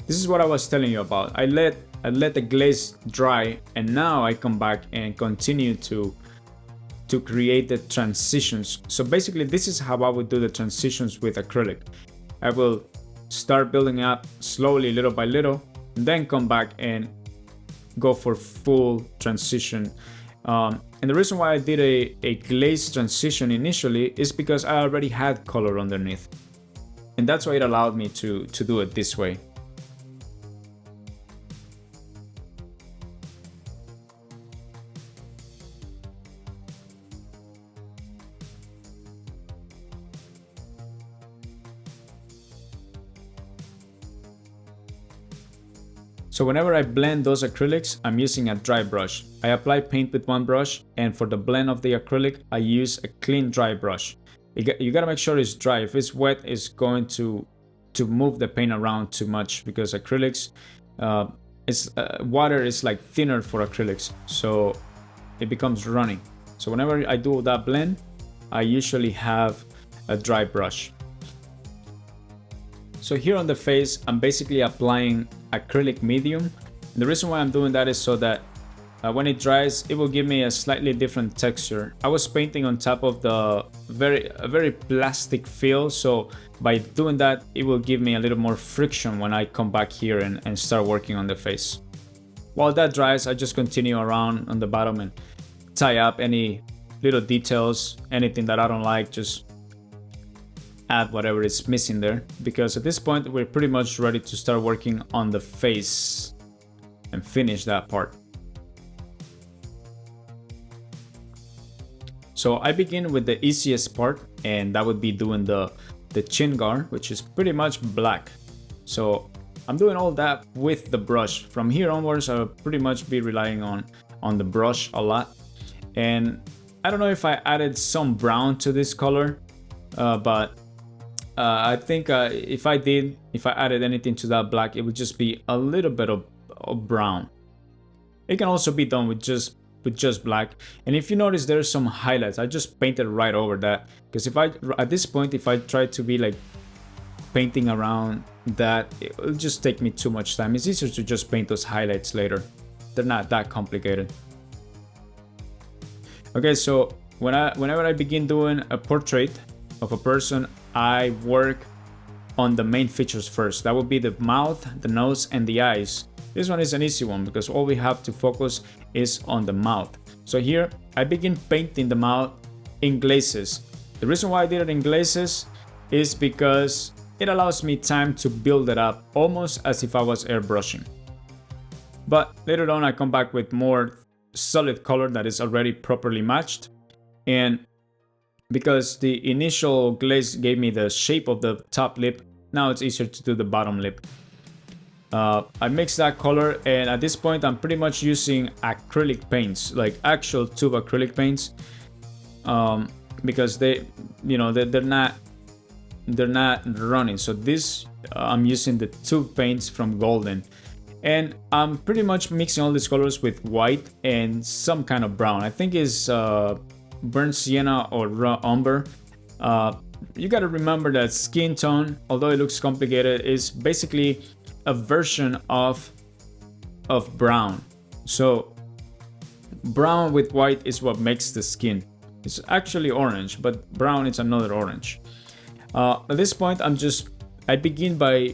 This is what I was telling you about. I let the glaze dry, and now I come back and continue to create the transitions. So basically this is how I would do the transitions with acrylic. I will start building up slowly, little by little, and then come back and go for full transition. And the reason why I did a glaze transition initially is because I already had color underneath, and that's why it allowed me to do it this way. So whenever I blend those acrylics, I'm using a dry brush. I apply paint with one brush, and for the blend of the acrylic, I use a clean dry brush. You gotta make sure it's dry. If it's wet, it's going to move the paint around too much, because acrylics, water is like thinner for acrylics, so it becomes runny. So whenever I do that blend, I usually have a dry brush. So here on the face, I'm basically applying acrylic medium. And the reason why I'm doing that is so that when it dries, it will give me a slightly different texture. I was painting on top of a very plastic feel, so by doing that, it will give me a little more friction when I come back here and start working on the face. While that dries, I just continue around on the bottom and tie up any little details, anything that I don't like, just add whatever is missing there, because at this point we're pretty much ready to start working on the face and finish that part. So I begin with the easiest part, and that would be doing the chin guard, which is pretty much black. So I'm doing all that with the brush. From here onwards, I'll pretty much be relying on the brush a lot. And I don't know if I added some brown to this color, but I think if I added anything to that black, it would just be a little bit of brown. It can also be done with just black. And if you notice, there's some highlights. I just painted right over that, because at this point, if I try to be like painting around that, it'll just take me too much time. It's easier to just paint those highlights later. They're not that complicated. Okay, so whenever I begin doing a portrait of a person, I work on the main features first. That would be the mouth, the nose, and the eyes. This one is an easy one because all we have to focus is on the mouth. So here I begin painting the mouth in glazes. The reason why I did it in glazes is because it allows me time to build it up almost as if I was airbrushing. But later on, I come back with more solid color that is already properly matched. And because the initial glaze gave me the shape of the top lip, now it's easier to do the bottom lip. I mix that color, and at this point I'm pretty much using acrylic paints, like actual tube acrylic paints, because they're not running. So this I'm using the tube paints from Golden, and I'm pretty much mixing all these colors with white and some kind of brown. I think is burnt sienna or raw umber. You got to remember that skin tone, although it looks complicated, is basically a version of brown. So brown with white is what makes the skin. It's actually orange, but brown is another orange. At this point, I begin by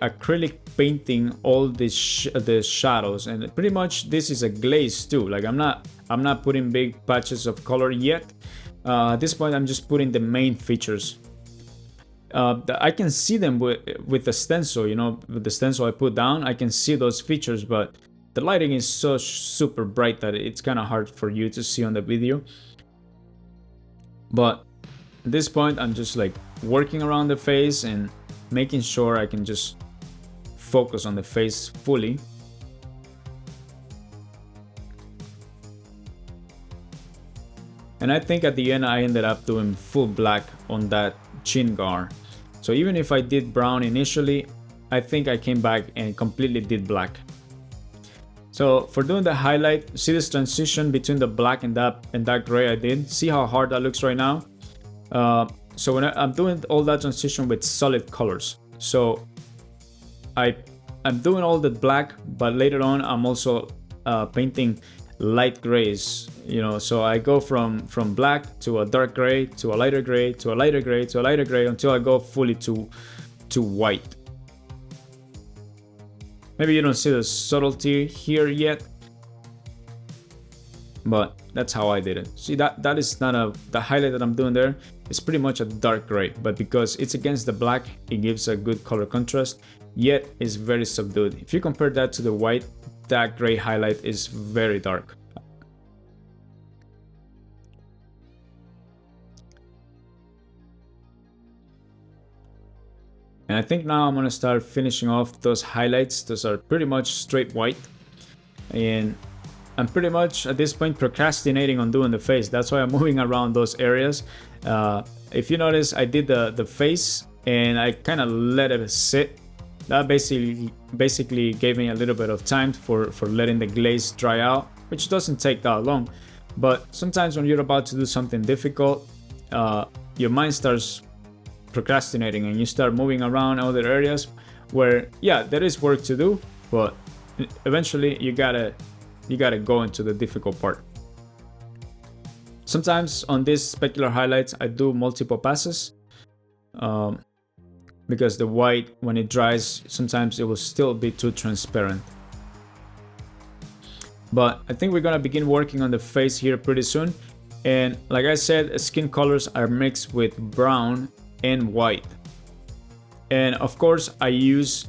acrylic painting all the shadows, and pretty much this is a glaze too. Like I'm not putting big patches of color yet. At this point, I'm just putting the main features. I can see them with the stencil, with the stencil I put down, I can see those features, but the lighting is so super bright that it's kind of hard for you to see on the video. But at this point, I'm just like working around the face and making sure I can just focus on the face fully. And I think at the end I ended up doing full black on that chin guard. So even if I did brown initially, I think I came back and completely did black. So for doing the highlight, see this transition between the black and that gray I did? See how hard that looks right now? So when I'm doing all that transition with solid colors. So I'm doing all the black, but later on I'm also painting light grays, you know, so I go from black to a dark gray to a lighter gray to a lighter gray to a lighter gray until I go fully to white. Maybe you don't see the subtlety here yet, but that's how I did it. See, that is not the highlight that I'm doing there is pretty much a dark gray, but because it's against the black, it gives a good color contrast, yet it's very subdued. If you compare that to the white, that gray highlight is very dark. And I think now I'm gonna start finishing off those highlights. Those are pretty much straight white. And I'm pretty much at this point procrastinating on doing the face. That's why I'm moving around those areas. If you notice, I did the face and I kind of let it sit. That basically gave me a little bit of time for letting the glaze dry out, which doesn't take that long. But sometimes when you're about to do something difficult, your mind starts procrastinating and you start moving around other areas where, yeah, there is work to do, but eventually you gotta go into the difficult part. Sometimes on these specular highlights I do multiple passes, because the white, when it dries, sometimes it will still be too transparent. But I think we're gonna begin working on the face here pretty soon. And like I said, skin colors are mixed with brown and white. And of course I use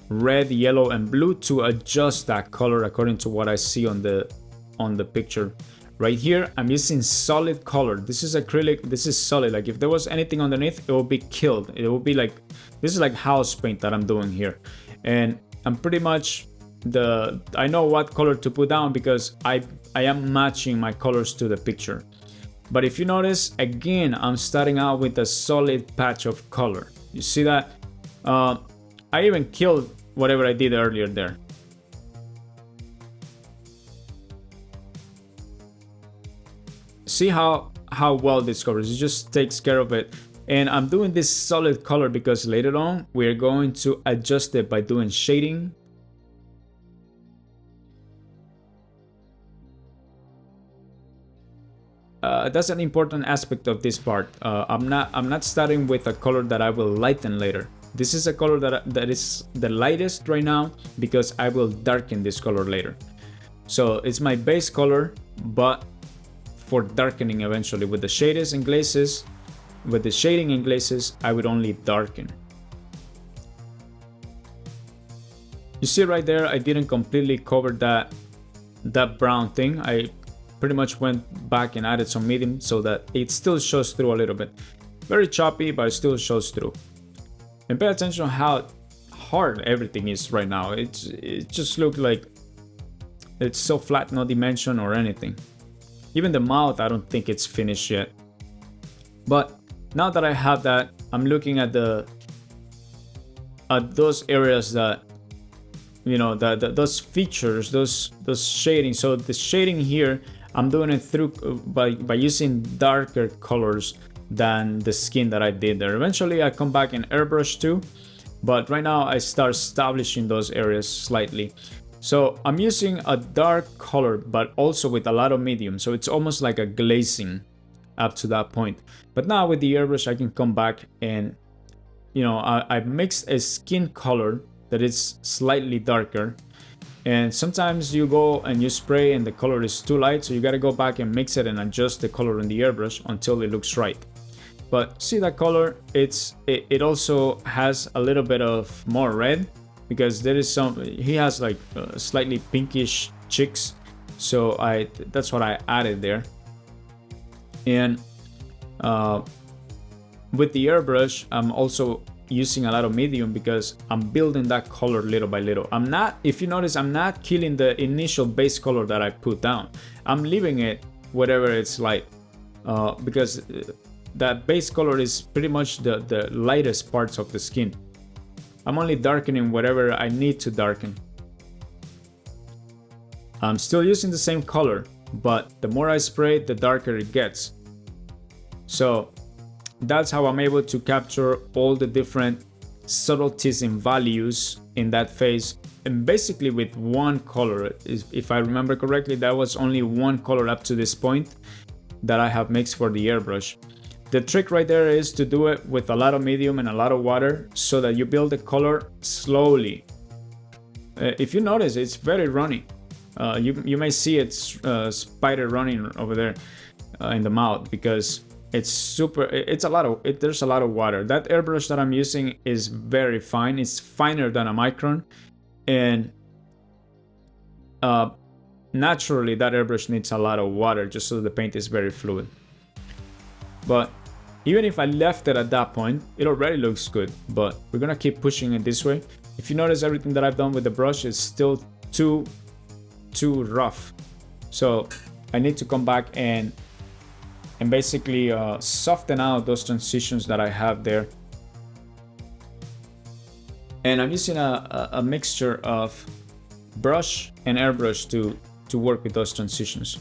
red, yellow and blue to adjust that color according to what I see on the picture. Right here I'm using solid color. This is acrylic, this is solid. Like if there was anything underneath, it will be killed. It will be like, this is like house paint that I'm doing here. And I'm pretty much I know what color to put down because I am matching my colors to the picture. But if you notice, again, I'm starting out with a solid patch of color. You see that? I even killed whatever I did earlier there. See how well this covers? It just takes care of it. And I'm doing this solid color because later on we're going to adjust it by doing shading. That's an important aspect of this part. I'm not starting with a color that I will lighten later. This is a color that is the lightest right now because I will darken this color later. So it's my base color, but for darkening eventually with the shades and glazes, with the shading and glazes, I would only darken. You see right there, I didn't completely cover that brown thing. I pretty much went back and added some medium so that it still shows through a little bit. Very choppy, but it still shows through. And pay attention how hard everything is right now. It just looks like it's so flat, no dimension or anything. Even the mouth, I don't think it's finished yet. But now that I have that, I'm looking at those areas that, you know, those features, those shading. So the shading here, I'm doing it through by using darker colors than the skin that I did there. Eventually I come back and airbrush too, but right now I start establishing those areas slightly. So I'm using a dark color, but also with a lot of medium. So it's almost like a glazing up to that point. But now with the airbrush, I can come back and, you know, I mixed a skin color that is slightly darker. And sometimes you go and you spray and the color is too light, so you got to go back and mix it and adjust the color in the airbrush until it looks right. But see that color, it also has a little bit of more red because there is he has like slightly pinkish cheeks, so that's what I added there. And with the airbrush, I'm also using a lot of medium because I'm building that color little by little. If you notice, I'm not killing the initial base color that I put down. I'm leaving it whatever it's light. because that base color is pretty much the lightest parts of the skin. I'm only darkening whatever I need to darken. I'm still using the same color, but the more I spray, the darker it gets. So that's how I'm able to capture all the different subtleties and values in that face, and basically with one color. If I remember correctly, that was only one color up to this point that I have mixed for the airbrush. The trick right there is to do it with a lot of medium and a lot of water so that you build the color slowly. If you notice, it's very runny. You may see it's spider running over there in the mouth because it's a lot of there's a lot of water. That airbrush that I'm using is very fine. It's finer than a micron, and naturally that airbrush needs a lot of water just so the paint is very fluid. But even if I left it at that point, it already looks good, but we're gonna keep pushing it this way. If you notice, everything that I've done with the brush is still too rough, so I need to come back and basically soften out those transitions that I have there. And I'm using a mixture of brush and airbrush to work with those transitions.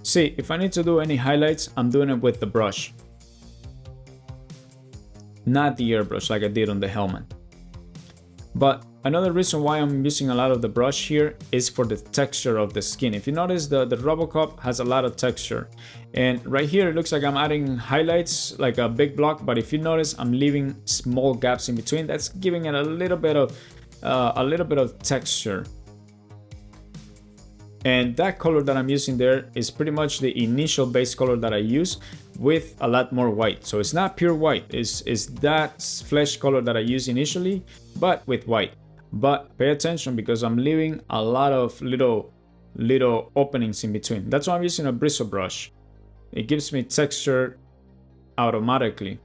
See, if I need to do any highlights, I'm doing it with the brush, not the airbrush like I did on the helmet. But another reason why I'm using a lot of the brush here is for the texture of the skin. If you notice, the Robocop has a lot of texture, and right here it looks like I'm adding highlights like a big block, but if you notice, I'm leaving small gaps in between. That's giving it a little bit of texture. And that color that I'm using there is pretty much the initial base color that I use with a lot more white. So it's not pure white, it's that flesh color that I use initially, but with white. But pay attention because I'm leaving a lot of little openings in between. That's why I'm using a bristle brush. It gives me texture automatically.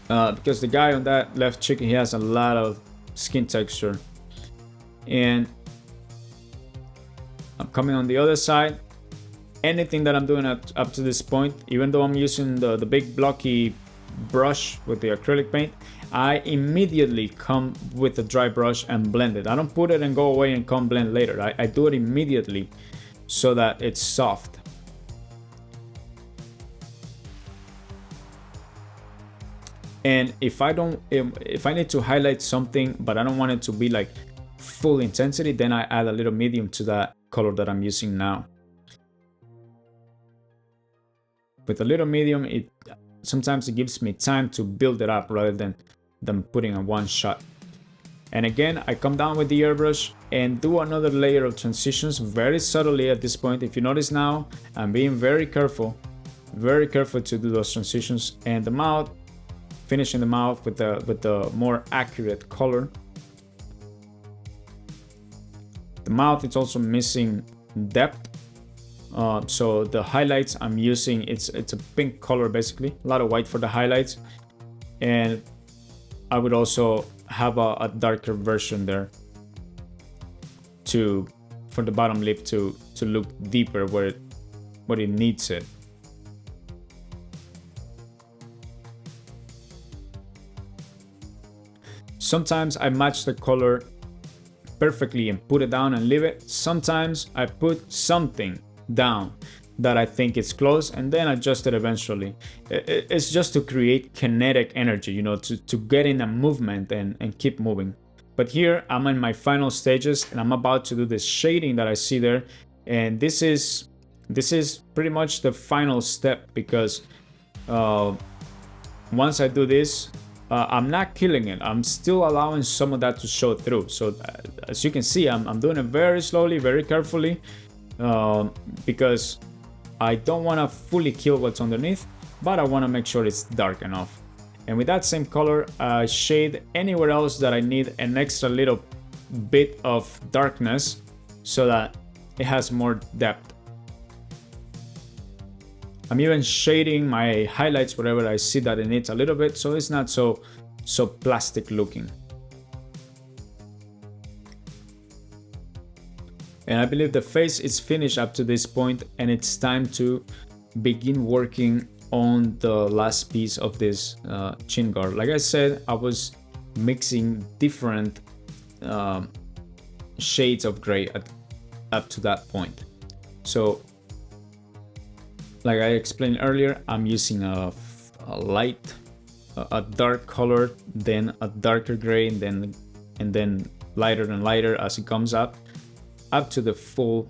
Because the guy on that left cheek, he has a lot of skin texture. And I'm coming on the other side. Anything that I'm doing up to this point, even though I'm using the big blocky brush with the acrylic paint, I immediately come with a dry brush and blend it. I don't put it and go away and come blend later. I do it immediately so that it's soft. And if I need to highlight something but I don't want it to be like full intensity, then I add a little medium to that color that I'm using now. With a little medium, sometimes it gives me time to build it up rather than putting a one shot. And again, I come down with the airbrush and do another layer of transitions very subtly at this point. If you notice now, I'm being very careful to do those transitions. And the mouth, finishing the mouth with the more accurate color. The mouth is also missing depth, so the highlights I'm using, it's a pink color basically, a lot of white for the highlights, and I would also have a darker version there for the bottom lip to look deeper where it needs it. Sometimes I match the color perfectly and put it down and leave it. Sometimes I put something down that I think is close and then adjust it eventually. It's just to create kinetic energy, you know, to get in a movement and keep moving. But here I'm in my final stages and I'm about to do this shading that I see there, and this is pretty much the final step because once I do this, I'm not killing it. I'm still allowing some of that to show through. So as you can see, I'm doing it very slowly, very carefully, because I don't want to fully kill what's underneath, but I want to make sure it's dark enough. And with that same color, I shade anywhere else that I need an extra little bit of darkness so that it has more depth. I'm even shading my highlights wherever I see that it needs a little bit, so it's not so plastic looking. And I believe the face is finished up to this point, and it's time to begin working on the last piece of this chin guard. Like I said, I was mixing different shades of gray up to that point. So like I explained earlier, I'm using a light, a dark color, then a darker gray, and then lighter and lighter as it comes up to the full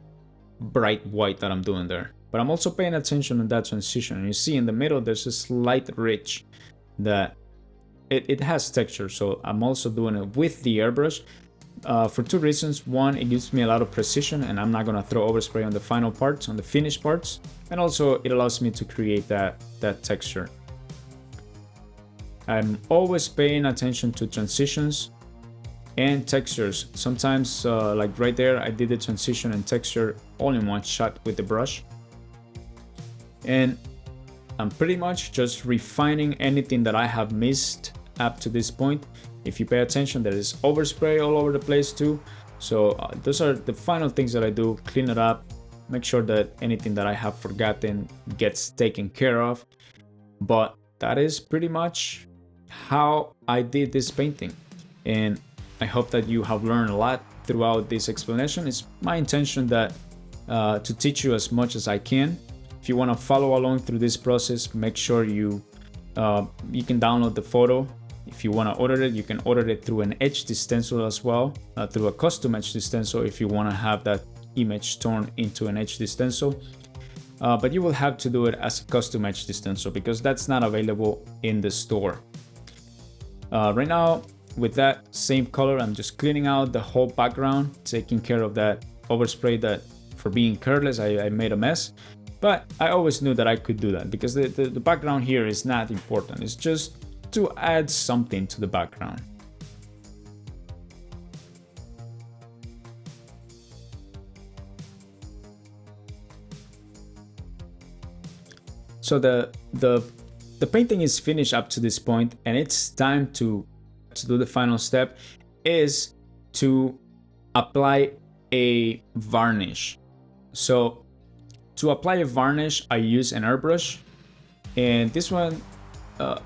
bright white that I'm doing there. But I'm also paying attention to that transition. And you see in the middle, there's a slight ridge that it has texture. So I'm also doing it with the airbrush for two reasons. One, it gives me a lot of precision, and I'm not gonna throw overspray on the final parts, on the finished parts. And also it allows me to create that texture. I'm always paying attention to transitions and textures. Sometimes like right there, I did the transition and texture all in one shot with the brush. And I'm pretty much just refining anything that I have missed up to this point. If you pay attention, there is overspray all over the place too. So those are the final things that I do. Clean it up, make sure that anything that I have forgotten gets taken care of. But that is pretty much how I did this painting. And I hope that you have learned a lot throughout this explanation. It's my intention that to teach you as much as I can. If you want to follow along through this process, make sure you can download the photo. If you want to order it, you can order it through an HD stencil as well, through a custom HD stencil if you want to have that image turned into an HD stencil. But you will have to do it as a custom HD stencil because that's not available in the store. Right now, with that same color, I'm just cleaning out the whole background, taking care of that overspray that for being careless, I made a mess. But I always knew that I could do that because the background here is not important. It's just to add something to the background. So the painting is finished up to this point, and it's time to do the final step, is to apply a varnish. So to apply a varnish, I use an airbrush, and this one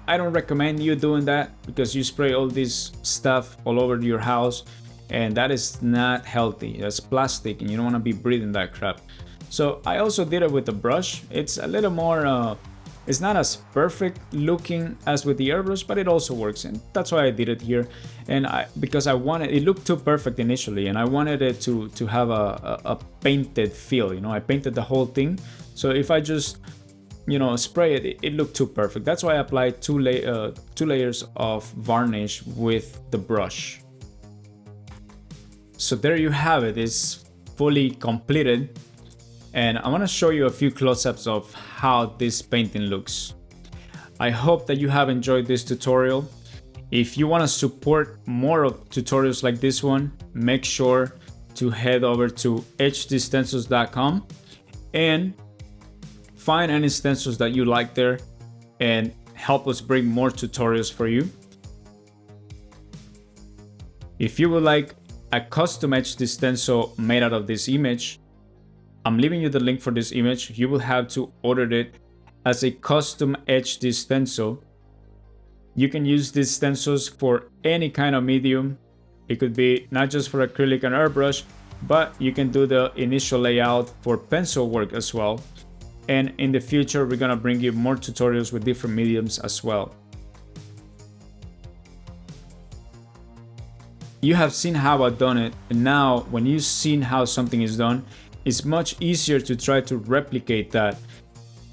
I don't recommend you doing that because you spray all this stuff all over your house, and that is not healthy. That's plastic, and you don't want to be breathing that crap. So I also did it with a brush. It's a little more it's not as perfect looking as with the airbrush, but it also works, and that's why I did it here. And because I wanted, it looked too perfect initially, and I wanted it to have a painted feel. You know, I painted the whole thing, so if I just spray it, it looked too perfect. That's why I applied two layers of varnish with the brush. So there you have it. It's fully completed. And I want to show you a few close-ups of how this painting looks. I hope that you have enjoyed this tutorial. If you want to support more of tutorials like this one, make sure to head over to hdstencils.com and find any stencils that you like there and help us bring more tutorials for you. If you would like a custom HD stencil made out of this image, I'm leaving you the link for this image. You will have to order it as a custom HD stencil. You can use these stencils for any kind of medium. It could be not just for acrylic and airbrush, but you can do the initial layout for pencil work as well. And in the future, we're gonna bring you more tutorials with different mediums as well. You have seen how I've done it, and now when you've seen how something is done, it's much easier to try to replicate that.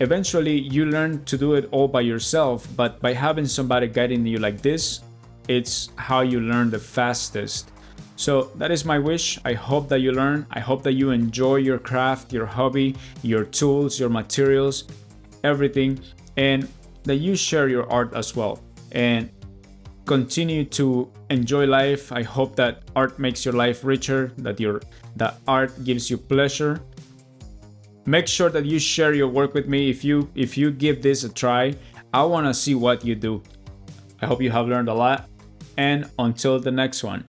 Eventually, you learn to do it all by yourself, but by having somebody guiding you like this, it's how you learn the fastest. So that is my wish. I hope that you learn. I hope that you enjoy your craft, your hobby, your tools, your materials, everything, and that you share your art as well. And continue to enjoy life. I hope that art makes your life richer, that art gives you pleasure. Make sure that you share your work with me. If you give this a try, I want to see what you do. I hope you have learned a lot, and until the next one.